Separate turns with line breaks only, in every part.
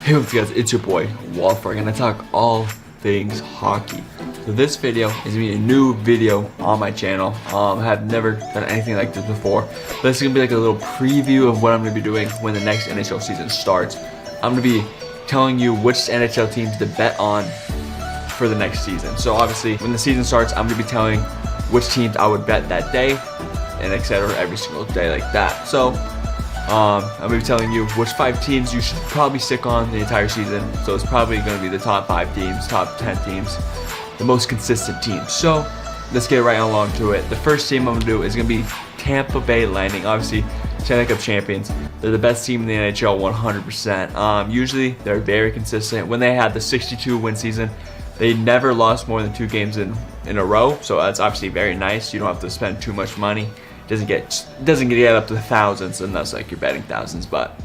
Hey what's up guys, it's your boy Walford, and I talk all things hockey. So this video is going to be a new video on my channel. I have never done anything like this before. But this is going to be like a little preview of what I'm going to be doing when the next NHL season starts. I'm going to be telling you which NHL teams to bet on for the next season. So obviously when the season starts, I'm going to be telling which teams I would bet that day and etc. every single day like that. So I'm going to be telling you which 5 teams you should probably stick on the entire season. So it's probably going to be the top 5 teams, top 10 teams, the most consistent teams. So let's get right along to it. The first team I'm going to do is going to be Tampa Bay Lightning. Obviously, Stanley Cup champions. They're the best team in the NHL 100%. Usually, they're very consistent. When they had the 62 win season, they never lost more than 2 games in a row. So that's obviously very nice. You don't have to spend too much money. Doesn't get up to the thousands unless like you're betting thousands, but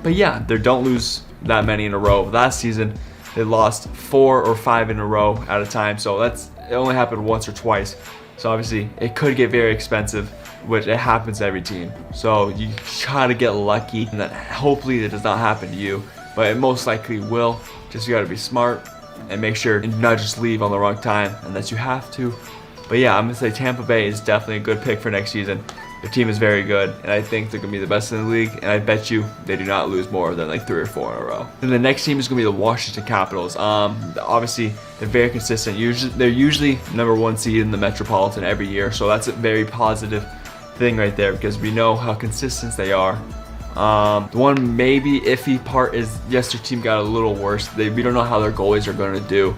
yeah, they don't lose that many in a row. Last season they lost 4 or 5 in a row at a time, so it only happened once or twice. So obviously it could get very expensive, which it happens to every team. So you try to get lucky, and that hopefully it does not happen to you, but it most likely will. Just you got to be smart and make sure and not just leave on the wrong time unless you have to. But yeah, I'm going to say Tampa Bay is definitely a good pick for next season. Their team is very good, and I think they're going to be the best in the league, and I bet you they do not lose more than like 3 or 4 in a row. And the next team is going to be the Washington Capitals. Obviously, they're very consistent. They're usually #1 seed in the Metropolitan every year, so that's a very positive thing right there because we know how consistent they are. The one maybe iffy part is, yes, their team got a little worse. We don't know how their goalies are going to do.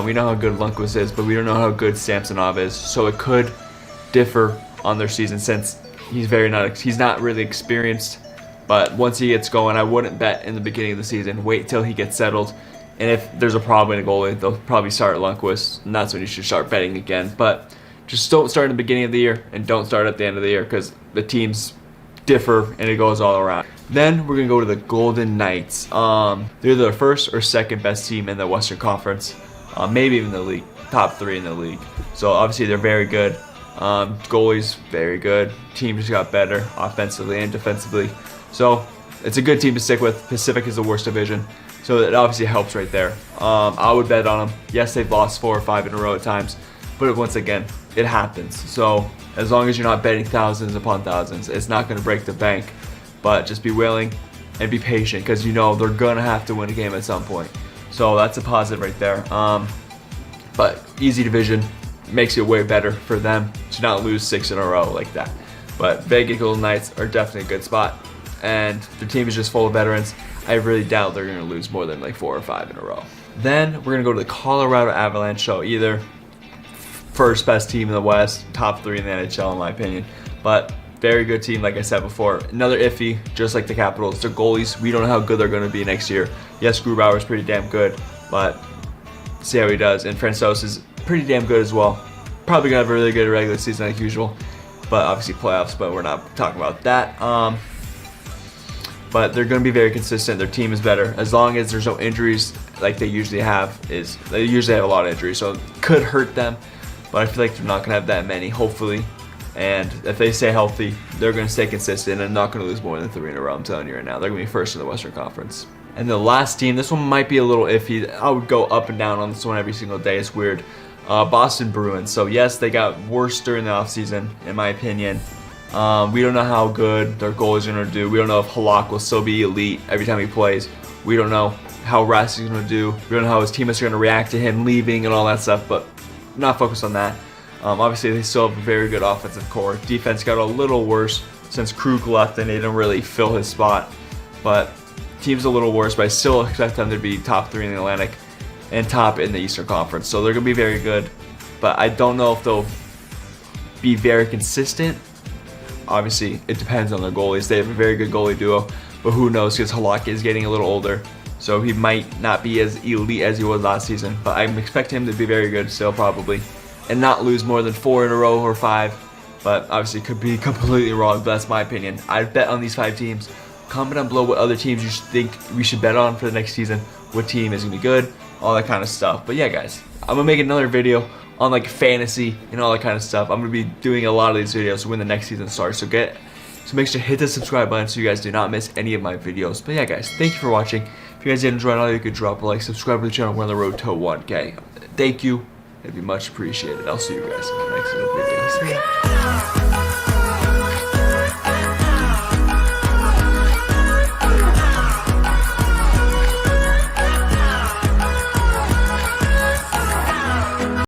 We know how good Lundqvist is, but we don't know how good Samsonov is. So it could differ on their season since he's not really experienced. But once he gets going, I wouldn't bet in the beginning of the season. Wait till he gets settled. And if there's a problem in a goalie, they'll probably start Lundqvist, and that's when you should start betting again. But just don't start in the beginning of the year and don't start at the end of the year because the teams differ and it goes all around. Then we're going to go to the Golden Knights. They're the first or second best team in the Western Conference. Maybe even the league, top 3 in the league. So obviously they're very good. Goalies, very good. Team just got better offensively and defensively. So it's a good team to stick with. Pacific is the worst division, so it obviously helps right there. I would bet on them. Yes, they've lost 4 or 5 in a row at times, but once again, it happens. So as long as you're not betting thousands upon thousands, it's not going to break the bank. But just be willing and be patient because you know they're going to have to win a game at some point. So that's a positive right there. But easy division makes it way better for them to not lose 6 in a row like that. But Vegas Golden Knights are definitely a good spot, and their team is just full of veterans. I really doubt they're going to lose more than like 4 or 5 in a row. Then we're going to go to the Colorado Avalanche. So either first best team in the West, top 3 in the NHL in my opinion, but very good team, like I said before. Another iffy, just like the Capitals, their goalies, we don't know how good they're going to be next year. Yes, Grubauer is pretty damn good, but see how he does. And Francouz is pretty damn good as well. Probably going to have a really good regular season like usual, but obviously playoffs, but we're not talking about that. But they're going to be very consistent. Their team is better. As long as there's no injuries like they usually have. They usually have a lot of injuries, so it could hurt them, but I feel like they're not going to have that many, hopefully. And if they stay healthy, they're going to stay consistent and not going to lose more than 3 in a row. I'm telling you right now. They're going to be first in the Western Conference. And the last team, this one might be a little iffy. I would go up and down on this one every single day. It's weird. Boston Bruins. So yes, they got worse during the offseason, in my opinion. We don't know how good their goal is going to do. We don't know if Halak will still be elite every time he plays. We don't know how Rask is going to do. We don't know how his teammates are going to react to him leaving and all that stuff, but I'm not focused on that. Obviously, they still have a very good offensive core. Defense got a little worse since Krug left, and they didn't really fill his spot. But team's a little worse, but I still expect them to be top 3 in the Atlantic and top in the Eastern Conference. So they're going to be very good, but I don't know if they'll be very consistent. Obviously, it depends on their goalies. They have a very good goalie duo, but who knows because Halak is getting a little older, so he might not be as elite as he was last season. But I'm expecting him to be very good still probably, and not lose more than 4 in a row or 5. But obviously could be completely wrong, but that's my opinion. I'd bet on these 5 teams. Comment down below what other teams you think we should bet on for the next season. What team is going to be good, all that kind of stuff. But yeah guys, I'm going to make another video on like fantasy and all that kind of stuff. I'm going to be doing a lot of these videos when the next season starts. So get So make sure to hit the subscribe button so you guys do not miss any of my videos. But yeah, guys, thank you for watching. If you guys did enjoy it all, you could drop a like, subscribe to the channel. We're on the road to 1K. Thank you. It'd be much appreciated. I'll see you guys in the next video. See ya.